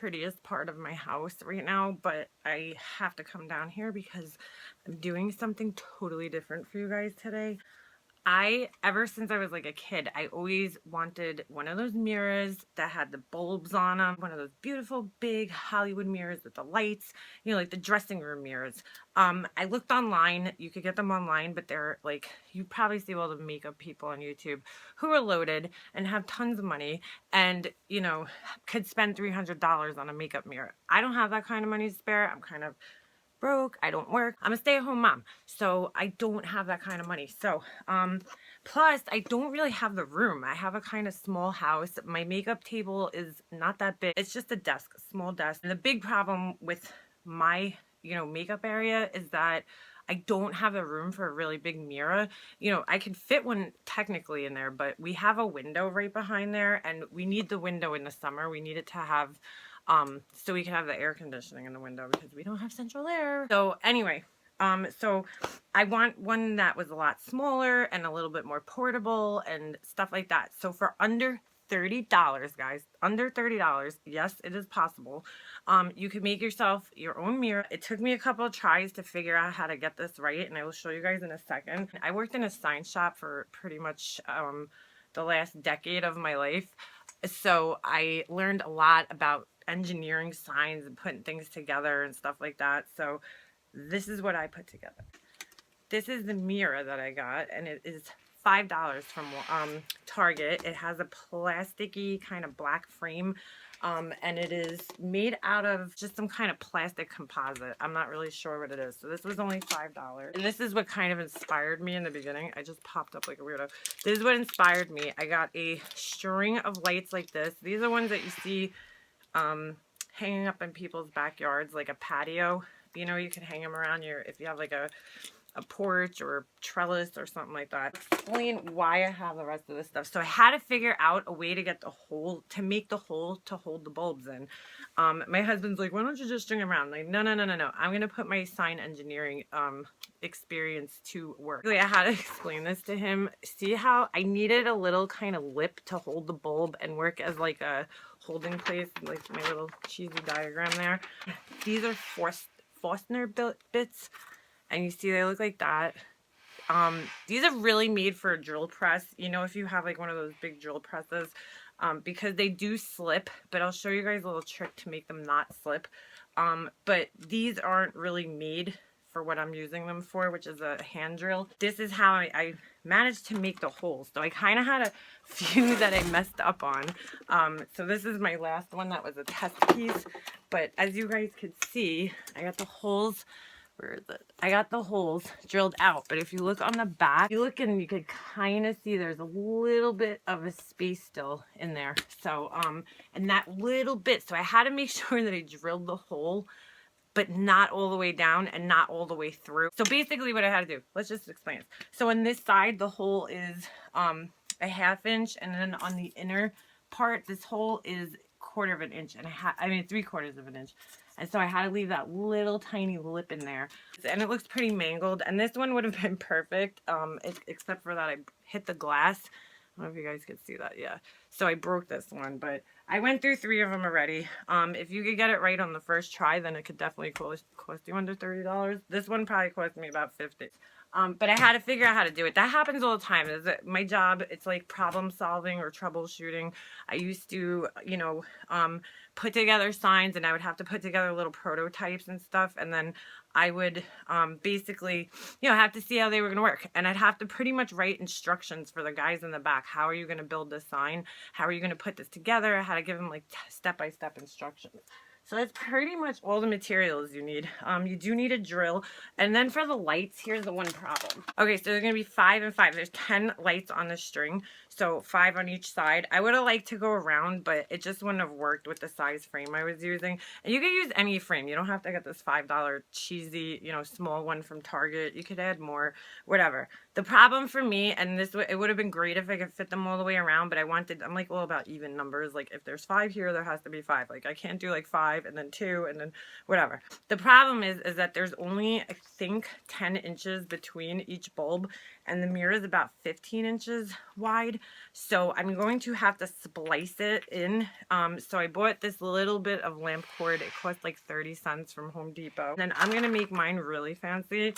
prettiest part of my house right now, but I have to come down here because I'm doing something totally different for you guys today. Ever since I was like a kid, I always wanted one of those mirrors that had the bulbs on them. One of those beautiful big Hollywood mirrors with the lights, you know, like the dressing room mirrors. I looked online. You could get them online, but they're like, you probably see all the makeup people on YouTube who are loaded and have tons of money and, you know, could spend $300 on a makeup mirror. I don't have that kind of money to spare. I'm kind of broke. I don't work. I'm a stay-at-home mom, so I don't have that kind of money. So plus I don't really have the room. I have a kind of small house. My makeup table is not that big. It's just a desk, a small desk. And the big problem with my, you know, makeup area is that I don't have the room for a really big mirror. You know, I can fit one technically in there, but we have a window right behind there, and we need the window in the summer. We need it to have so we can have the air conditioning in the window because we don't have central air. So anyway, so I want one that was a lot smaller and a little bit more portable and stuff like that. So for under $30, guys, under $30, yes, it is possible. You can make yourself your own mirror. It took me a couple of tries to figure out how to get this right, and I will show you guys in a second. I worked in a sign shop for pretty much the last decade of my life. So I learned a lot about engineering signs and putting things together and stuff like that. So this is what I put together. This is the mirror that I got, and it is $5 from Target. It has a plasticky kind of black frame, and it is made out of just some kind of plastic composite. I'm not really sure what it is. So this was only $5. And this is what kind of inspired me in the beginning. I just popped up like a weirdo. This is what inspired me. I got a string of lights like this. These are ones that you see hanging up in people's backyards, like a patio. You know, you can hang them around your, if you have like a porch or a trellis or something like that. Explain why I have the rest of this stuff. So I had to figure out a way to get the hole, to make the hole to hold the bulbs in. My husband's like, why don't you just string them around? I'm like, no. I'm going to put my sign engineering experience to work. I had to explain this to him. See how I needed a little kind of lip to hold the bulb and work as like a holding place, like my little cheesy diagram there. These are Forstner bits. And you see they look like that. These are really made for a drill press. You know, if you have like one of those big drill presses, because they do slip, but I'll show you guys a little trick to make them not slip. But these aren't really made for what I'm using them for, which is a hand drill. This is how I managed to make the holes. So I kind of had a few that I messed up on. So this is my last one that was a test piece. But as you guys could see, I got the holes. Where is it? I got the holes drilled out, but if you look on the back, you look and you could kind of see there's a little bit of a space still in there. So, and that little bit, so I had to make sure that I drilled the hole, but not all the way down and not all the way through. So basically what I had to do, let's just explain it. So on this side, the hole is a 1/2 inch, and then on the inner part, this hole is 1/4 inch, and 3/4 of an inch. And so I had to leave that little tiny lip in there. And it looks pretty mangled. And this one would have been perfect, except for that I hit the glass. I don't know if you guys could see that. Yeah. So I broke this one, but I went through 3 of them already. If you could get it right on the first try, then it could definitely cost you under $30. This one probably cost me about $50. But I had to figure out how to do it. That happens all the time. My job, it's like problem solving or troubleshooting. I used to, you know, put together signs, and I would have to put together little prototypes and stuff. And then I would basically, you know, have to see how they were going to work. And I'd have to pretty much write instructions for the guys in the back. How are you going to build this sign? How are you going to put this together? How to give them like step-by-step instructions. So that's pretty much all the materials you need. You do need a drill. And then for the lights, here's the one problem. Okay, so there's going to be 5 and 5. There's 10 lights on the string. So 5 on each side. I would have liked to go around, but it just wouldn't have worked with the size frame I was using. And you could use any frame. You don't have to get this $5 cheesy, you know, small one from Target. You could add more, whatever. The problem for me, and it would have been great if I could fit them all the way around, but I'm like all about even numbers. Like if there's 5 here, there has to be 5. Like I can't do like 5 5 and then 2 and then whatever. The problem is that there's only, I think, 10 inches between each bulb, and the mirror is about 15 inches wide. So I'm going to have to splice it in. So I bought this little bit of lamp cord. It cost like 30 cents from Home Depot. Then I'm going to make mine really fancy.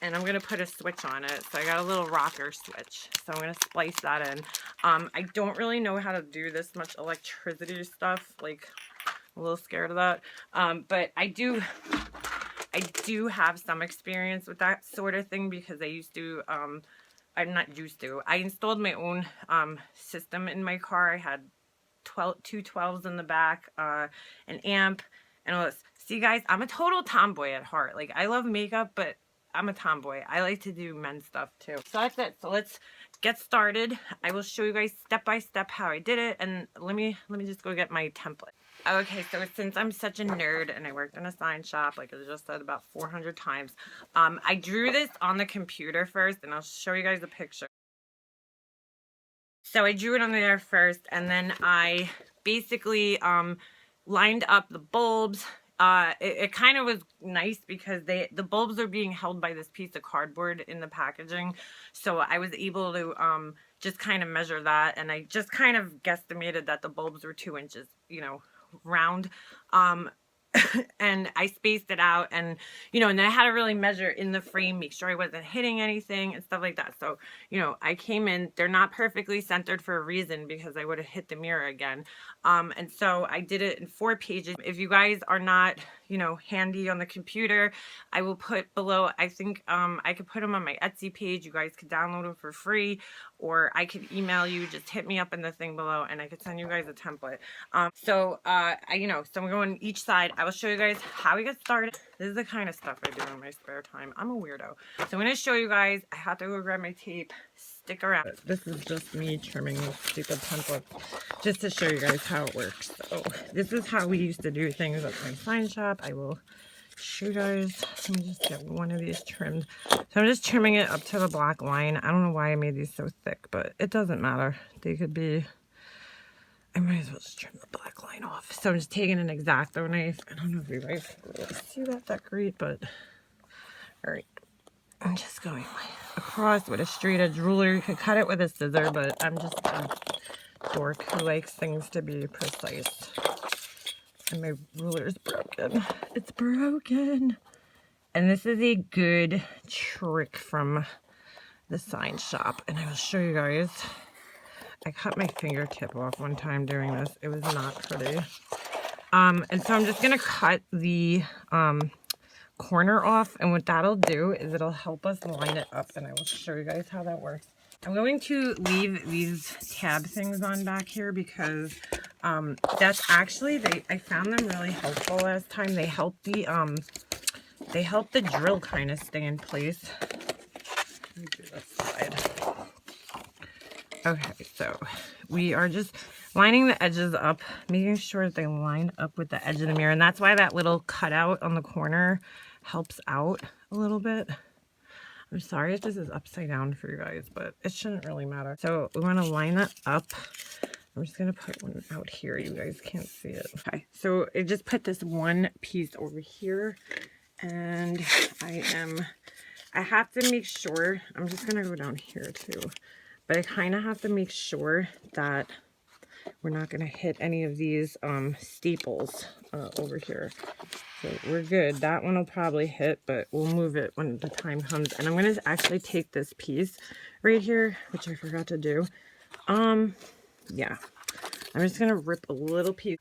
And I'm going to put a switch on it. So I got a little rocker switch. So I'm going to splice that in. I don't really know how to do this much electricity stuff. Like, I'm a little scared of that. But I do have some experience with that sort of thing because I used to, I'm not used to. I installed my own system in my car. I had two 12s in the back, an amp, and all this. See, guys, I'm a total tomboy at heart. Like, I love makeup, but I'm a tomboy. I like to do men's stuff too. So that's it. So let's get started. I will show you guys step by step how I did it, and let me just go get my template. Okay, so since I'm such a nerd and I worked in a sign shop, like I just said about 400 times, I drew this on the computer first, and I'll show you guys a picture. So I drew it on there first, and then I basically lined up the bulbs. It kind of was nice because the bulbs are being held by this piece of cardboard in the packaging. So I was able to just kind of measure that, and I just kind of guesstimated that the bulbs were 2 inches, you know, round. And I spaced it out, and you know, and then I had to really measure in the frame, make sure I wasn't hitting anything and stuff like that. So, you know, I came in, they're not perfectly centered for a reason because I would have hit the mirror again. And so I did it in 4 pages. If you guys are not, you know, handy on the computer, I will put below, I think I could put them on my Etsy page. You guys could download them for free, or I could email you. Just hit me up in the thing below and I could send you guys a template. So I'm going each side. I will show you guys how we get started. This is the kind of stuff I do in my spare time. I'm a weirdo. So I'm going to show you guys. I have to go grab my tape. Stick around. This is just me trimming this stupid template just to show you guys how it works. So this is how we used to do things at my sign shop. I will show you guys. Let me just get one of these trimmed. So I'm just trimming it up to the black line. I don't know why I made these so thick, but it doesn't matter. They could be, I might as well just trim the black line off. So I'm just taking an X-Acto knife. I don't know if you guys can really see that great, but all right. I'm just going across with a straight edge ruler. You could cut it with a scissor, but I'm just a dork who likes things to be precise. And my ruler's broken. It's broken. And this is a good trick from the sign shop. And I will show you guys. I cut my fingertip off one time doing this. It was not pretty. And so I'm just going to cut the corner off, and what that'll do is it'll help us line it up, and I will show you guys how that works. I'm going to leave these tab things on back here because that's actually, I found them really helpful last time. They help the drill kind of stay in place. Let me do this side. Okay, so we are just lining the edges up, making sure that they line up with the edge of the mirror, and that's why that little cutout on the corner helps out a little bit. I'm sorry if this is upside down for you guys, but it shouldn't really matter. So we want to line that up. I'm just going to put one out here. You guys can't see it. Okay, so I just put this one piece over here, and I have to make sure, I'm just going to go down here too, but I kind of have to make sure that we're not going to hit any of these staples over here. So we're good. That one will probably hit, but we'll move it when the time comes. And I'm going to actually take this piece right here, which I forgot to do. Yeah. I'm just going to rip a little piece.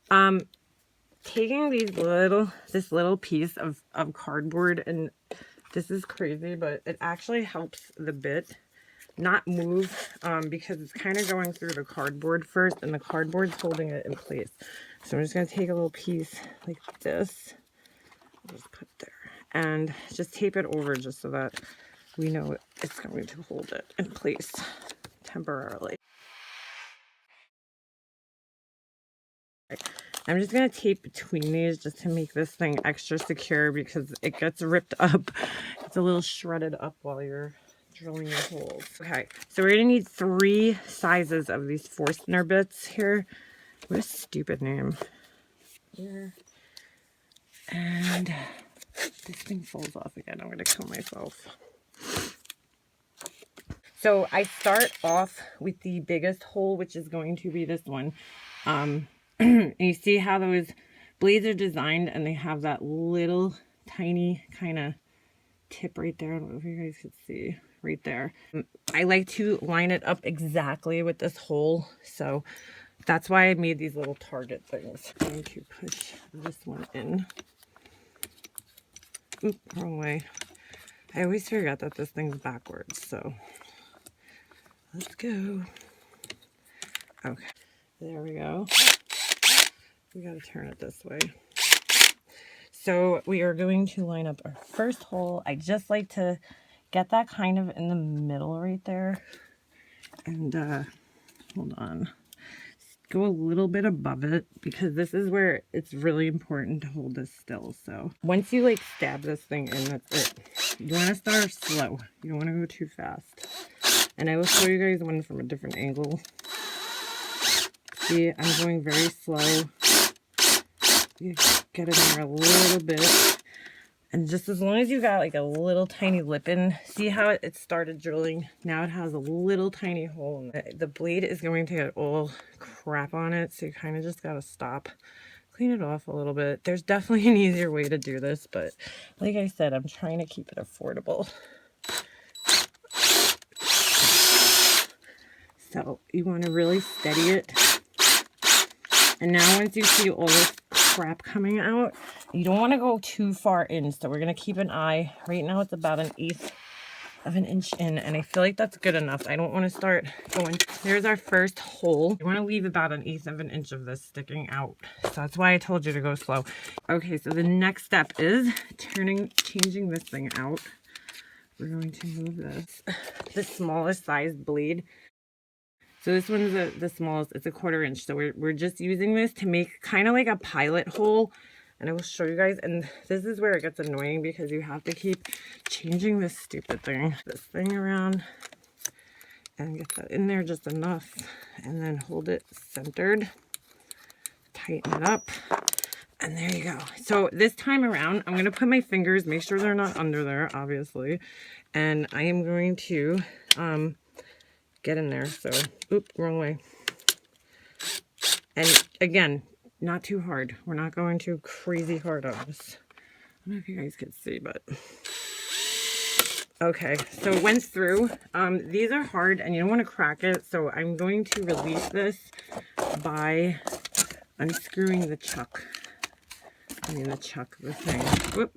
Taking this little piece of cardboard, and this is crazy, but it actually helps the bit not move because it's kind of going through the cardboard first, and the cardboard's holding it in place. So I'm just going to take a little piece like this, just put there, and just tape it over just so that we know it's going to hold it in place temporarily. I'm just going to tape between these just to make this thing extra secure because it gets ripped up. It's a little shredded up while you're drilling your holes. Okay, so we're gonna need 3 sizes of these Forstner bits here. What a stupid name. here. And this thing falls off again. I'm going to kill myself. So I start off with the biggest hole, which is going to be this one. And you see how those blades are designed, and they have that little tiny kind of tip right there. I don't know if you guys could see right there. I like to line it up exactly with this hole, so that's why I made these little target things. I'm going to push this one in. Oop, wrong way. I always forget that this thing's backwards, so let's go. Okay, there we go. We gotta turn it this way. So we are going to line up our first hole. I just like to get that kind of in the middle right there. And hold on. Go a little bit above it, because this is where it's really important to hold this still. So once you like stab this thing in, that's it. You want to start slow. You don't want to go too fast. And I will show you guys one from a different angle. See, I'm going very slow. You get in there a little bit. And just as long as you got like a little tiny lip in, see how it started drilling? Now it has a little tiny hole in it. The blade is going to get all crap on it, so you kind of just got to stop. Clean it off a little bit. There's definitely an easier way to do this, but like I said, I'm trying to keep it affordable. So you want to really steady it. And now once you see all this crap coming out, you don't want to go too far in, so we're going to keep an eye. Right now it's about 1/8 of an inch in, and I feel like that's good enough. I don't want to start going. There's our first hole. You want to leave about 1/8 of an inch of this sticking out, so that's why I told you to go slow. Okay, so the next step is changing this thing out. We're going to move this, the smallest size blade. So this one's the smallest. It's 1/4 inch. So we're just using this to make kind of like a pilot hole. And I will show you guys. And this is where it gets annoying, because you have to keep changing this stupid thing. This thing around. And get that in there just enough. And then hold it centered. Tighten it up. And there you go. So this time around, I'm going to put my fingers, make sure they're not under there, obviously. And I am going to get in there. So, oop, wrong way. And again, not too hard. We're not going too crazy hard on this. I don't know if you guys can see, but okay. So it went through. These are hard, and you don't want to crack it. So I'm going to release this by unscrewing the chuck. The thing. Whoop.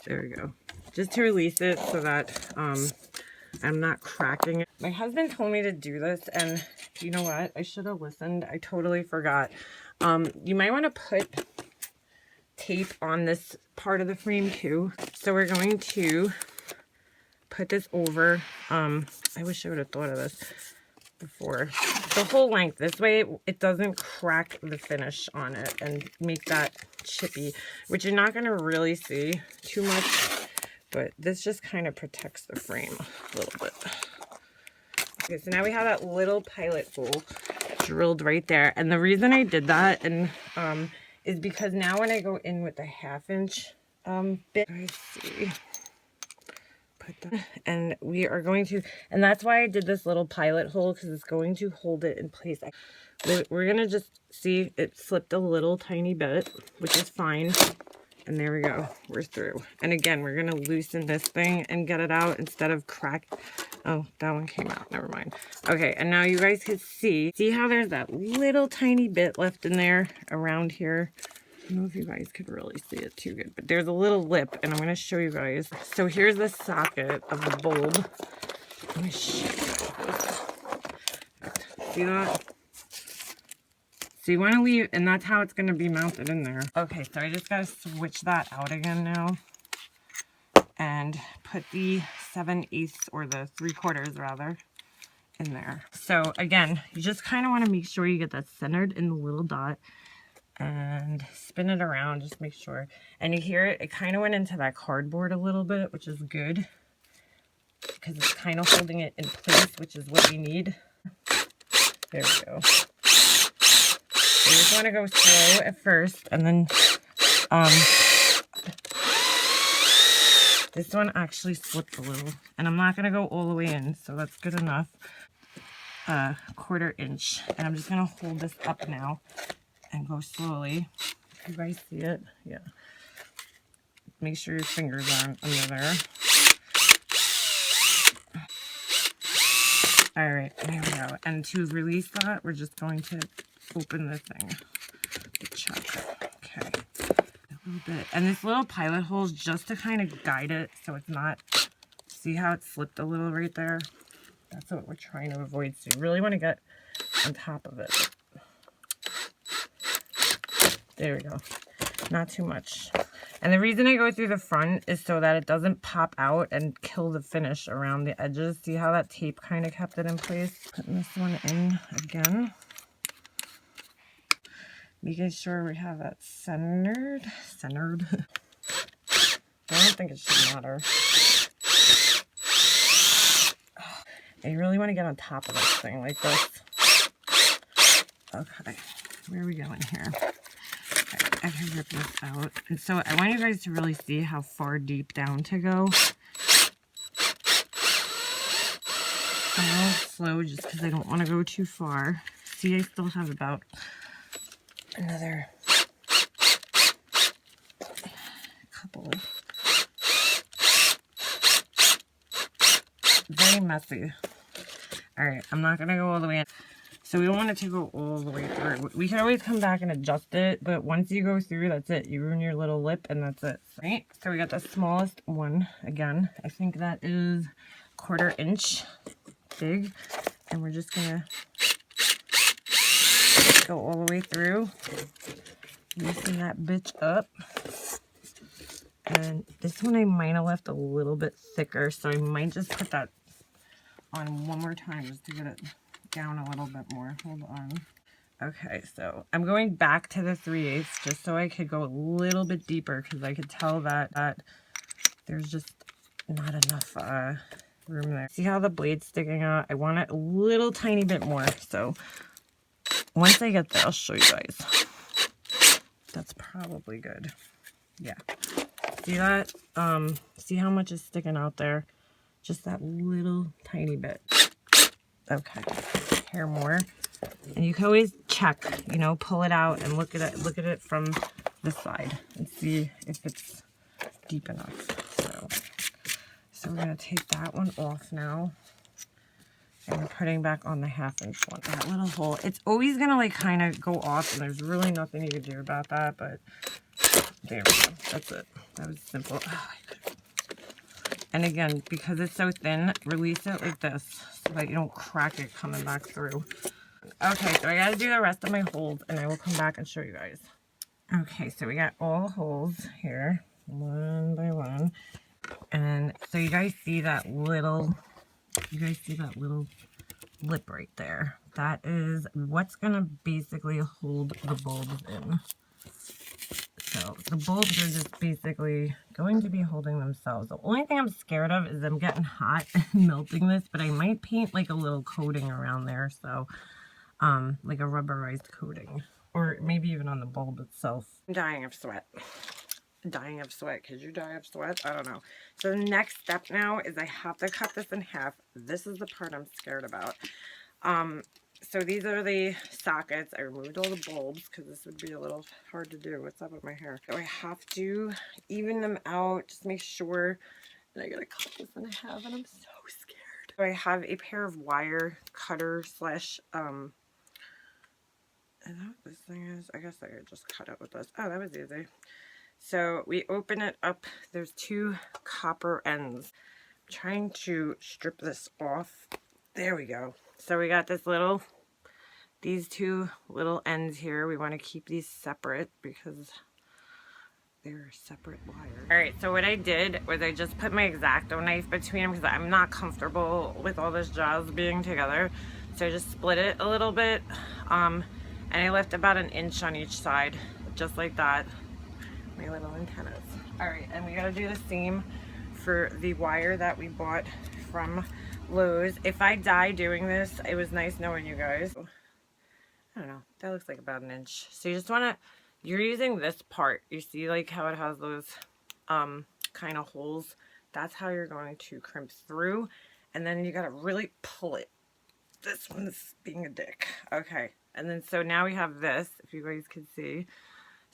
There we go. Just to release it so that I'm not cracking it. My husband told me to do this, and you know what? I should have listened. I totally forgot. You might want to put tape on this part of the frame too. So we're going to put this over. I wish I would have thought of this before. The whole length. This way it doesn't crack the finish on it and make that chippy, which you're not going to really see too much. But this just kind of protects the frame a little bit. Okay, so now we have that little pilot hole drilled right there. And the reason I did that is because now when I go in with the 1/2 inch bit, let's see, put that, and we are going to, and that's why I did this little pilot hole, because it's going to hold it in place. We're going to just see it slipped a little tiny bit, which is fine. And there we go. We're through. And again, we're going to loosen this thing and get it out instead of crack. Oh, that one came out. Never mind. Okay, and now you guys can see how there's that little tiny bit left in there around here. I don't know if you guys could really see it too good, but there's a little lip, and I'm going to show you guys. So here's the socket of the bulb. Let me show you this. See that? So you want to leave, and that's how it's going to be mounted in there. Okay, so I just got to switch that out again now. And put the 7/8 or the 3/4 rather in there. So again, you just kind of want to make sure you get that centered in the little dot. And spin it around, just make sure. And you hear it kind of went into that cardboard a little bit, which is good. Because it's kind of holding it in place, which is what we need. There we go. You just want to go slow at first, and then this one actually slipped a little, and I'm not going to go all the way in, so that's good enough. 1/4 inch, and I'm just going to hold this up now and go slowly. You guys see it? Yeah. Make sure your fingers aren't under there. All right, there we go. And to release that, we're just going to open the thing, the chuck. Okay, a little bit. And this little pilot hole is just to kind of guide it so it's not, see how it slipped a little right there? That's what we're trying to avoid. So you really want to get on top of it. There we go. Not too much. And the reason I go through the front is so that it doesn't pop out and kill the finish around the edges. See how that tape kind of kept it in place? Putting this one in again. Making sure we have that centered. I don't think it should matter. And you really want to get on top of this thing like this. Okay, where are we going here? Okay, I can rip this out. And so I want you guys to really see how far deep down to go. I'm a little slow just because I don't want to go too far. See, I still have about another couple. Very messy. Alright, I'm not going to go all the way in. So we don't want it to go all the way through. We can always come back and adjust it, but once you go through, that's it. You ruin your little lip and that's it. Right? So we got the smallest one again. I think that is 1/4 inch big. And we're just going to go all the way through. Loosen that bitch up. And this one I might have left a little bit thicker, so I might just put that on one more time just to get it down a little bit more. Hold on. Okay, so I'm going back to the 3/8 just so I could go a little bit deeper because I could tell that there's just not enough room there. See how the blade's sticking out? I want it a little tiny bit more. So once I get there, I'll show you guys. That's probably good. Yeah. See that? See how much is sticking out there? Just that little tiny bit. Okay, hair more. And you can always check, you know, pull it out and look at it from this side and see if it's deep enough. So we're gonna take that one off now. And we're putting back on the 1/2 inch one. That little hole, it's always gonna like kind of go off and there's really nothing you can do about that, but there we go. That's it. That was simple. Oh, and again, because it's so thin, release it like this so that you don't crack it coming back through. Okay, so I gotta do the rest of my holes and I will come back and show you guys. Okay, so we got all the holes here, one by one. And so you guys see that little lip right there? That is what's gonna basically hold the bulbs in. So the bulbs are just basically going to be holding themselves. The only thing I'm scared of is them getting hot and melting this, but I might paint like a little coating around there. So like a rubberized coating, or maybe even on the bulb itself. I'm dying of sweat. Dying of sweat. Could you die of sweat? I don't know. So the next step now is I have to cut this in half. This is the part I'm scared about. So these are the sockets. I removed all the bulbs because this would be a little hard to do. What's up with my hair? So I have to even them out. Just make sure. And I gotta cut this in half and I'm so scared. So I have a pair of wire cutter slash, is that what this thing is? I guess I could just cut it with this. Oh, that was easy. So we open it up. There's 2 copper ends. I'm trying to strip this off. There we go. So we got these 2 little ends here. We want to keep these separate because they're separate wires. All right, so what I did was I just put my X-Acto knife between them because I'm not comfortable with all this jazz being together. So I just split it a little bit, and I left about 1 inch on each side, just like that. My little antennas. All right, and we gotta do the same for the wire that we bought from Lowe's. If I die doing this, it was nice knowing you guys. I don't know, that looks like about an inch. So you just want to, you're using this part. You see like how it has those kind of holes? That's how you're going to crimp through. And then you got to really pull it. This one's being a dick. Okay. And then so now we have this, if you guys can see.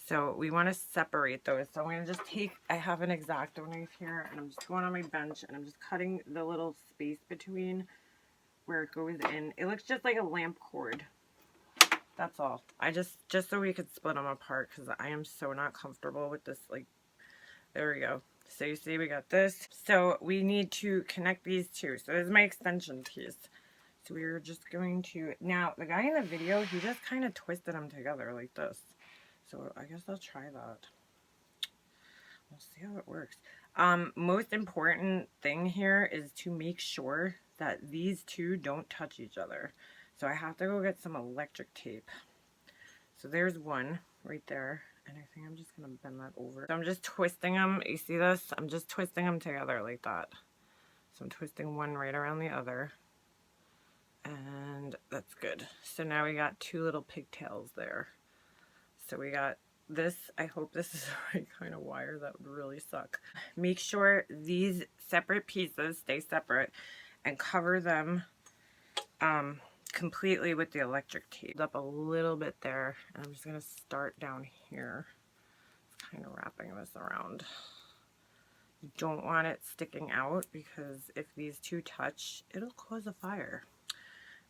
So we want to separate those. So I'm going to just take, I have an X-Acto knife here, and I'm just going on my bench, and I'm just cutting the little space between where it goes in. It looks just like a lamp cord. That's all. I just so we could split them apart, because I am so not comfortable with this. Like, there we go. So you see we got this. So we need to connect these two. So this is my extension piece. So we're just going to, now the guy in the video, he just kind of twisted them together like this. So I guess I'll try that. We'll see how it works. Most important thing here is to make sure that these two don't touch each other. So I have to go get some electric tape. So there's one right there. And I think I'm just going to bend that over. So I'm just twisting them. You see this? I'm just twisting them together like that. So I'm twisting one right around the other. And that's good. So now we got two little pigtails there. So we got this. I hope this is the right kind of wire. That would really suck. Make sure these separate pieces stay separate and cover them completely with the electric tape. Up a little bit there. And I'm just going to start down here. Just kind of wrapping this around. You don't want it sticking out, because if these two touch, it'll cause a fire.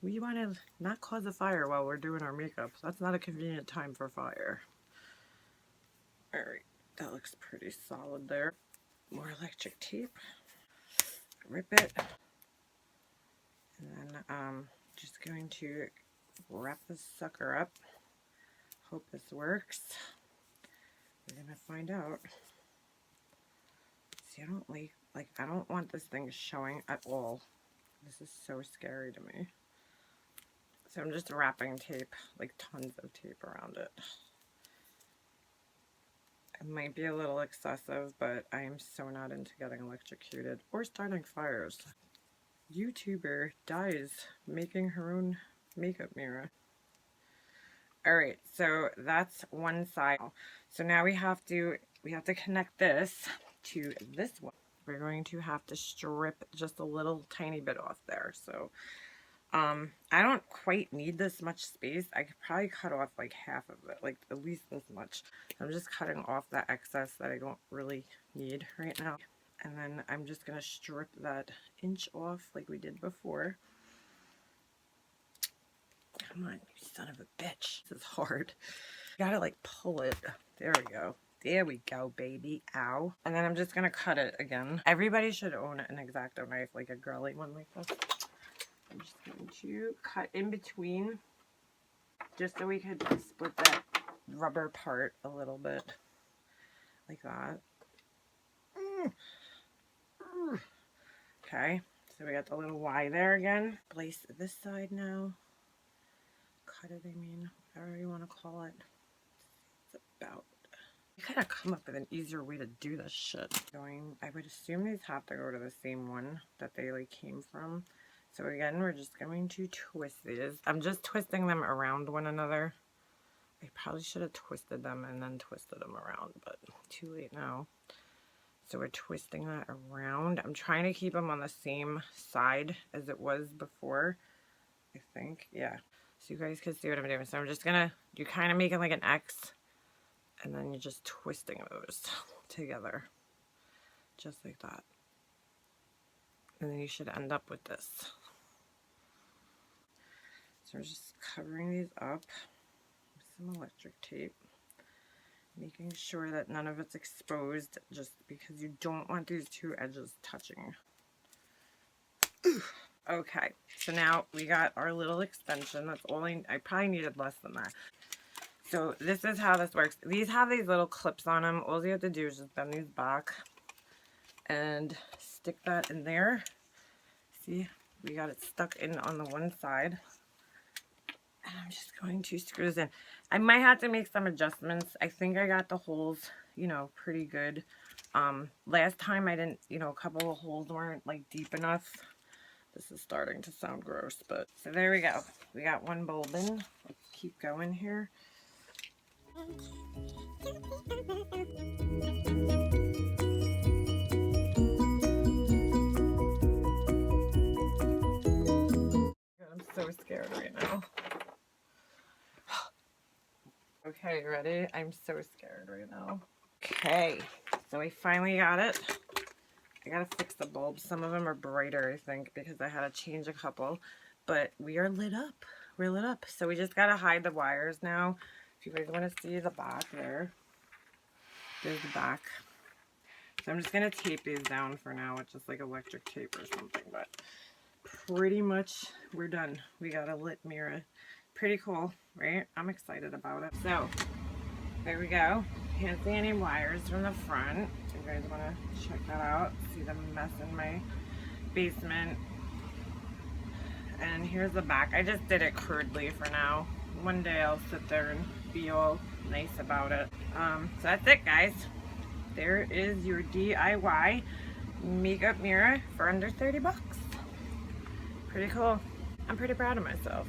We want to not cause a fire while we're doing our makeup. That's not a convenient time for fire. Alright, that looks pretty solid there. More electric tape. Rip it. And then just going to wrap this sucker up. Hope this works. We're going to find out. See, I don't like I don't want this thing showing at all. This is so scary to me. So I'm just wrapping tape, like tons of tape around it. It might be a little excessive, but I am so not into getting electrocuted or starting fires. YouTuber dies making her own makeup mirror. Alright, so that's one side. So now we have to connect this to this one. We're going to have to strip just a little tiny bit off there. So I don't quite need this much space. I could probably cut off like half of it, like at least this much. I'm just cutting off that excess that I don't really need right now. And then I'm just going to strip that inch off like we did before. Come on, you son of a bitch. This is hard. You gotta like pull it. There we go. There we go, baby. Ow. And then I'm just going to cut it again. Everybody should own an X-Acto knife, like a girly one like this. I'm just going to cut in between, just so we could split that rubber part a little bit, like that. Okay, so we got the little Y there again. Place this side now. Cut it, I mean, whatever you want to call it. It's about. You gotta come up with an easier way to do this shit. I would assume these have to go to the same one that they like came from. So again, we're just going to twist these. I'm just twisting them around one another. I probably should have twisted them and then twisted them around, but too late now. So we're twisting that around. I'm trying to keep them on the same side as it was before, I think. Yeah. So you guys can see what I'm doing. So I'm just gonna, you're kind of making like an X, and then you're just twisting those together. Just like that. And then you should end up with this. So we're just covering these up with some electric tape, making sure that none of it's exposed, just because you don't want these two edges touching. Okay, so now we got our little extension. That's all I probably needed less than that. So this is how this works. These have these little clips on them. All you have to do is just bend these back and stick that in there. See, we got it stuck in on the one side. And I'm just going to screw this in. I might have to make some adjustments. I think I got the holes, you know, pretty good. Last time I didn't, you know, a couple of holes weren't like deep enough This is starting to sound gross, but so there we go. We got one bulb in. Let's keep going here. I'm so scared right now. Okay, ready? I'm so scared right now. Okay, so I finally got it. I gotta fix the bulbs. Some of them are brighter, I think, because I had to change a couple. But we are lit up. We're lit up. So we just gotta hide the wires now. If you guys want to see the back there, there's the back. So I'm just gonna tape these down for now with just like electric tape or something. But pretty much we're done. We got a lit mirror. Pretty cool, right? I'm excited about it. So there we go. Can't see any wires from the front. If you guys want to check that out, see the mess in my basement. And here's the back. I just did it crudely for now. One day I'll sit there and be all nice about it. So that's it, guys. There is your DIY makeup mirror for under 30 bucks. Pretty cool. I'm pretty proud of myself.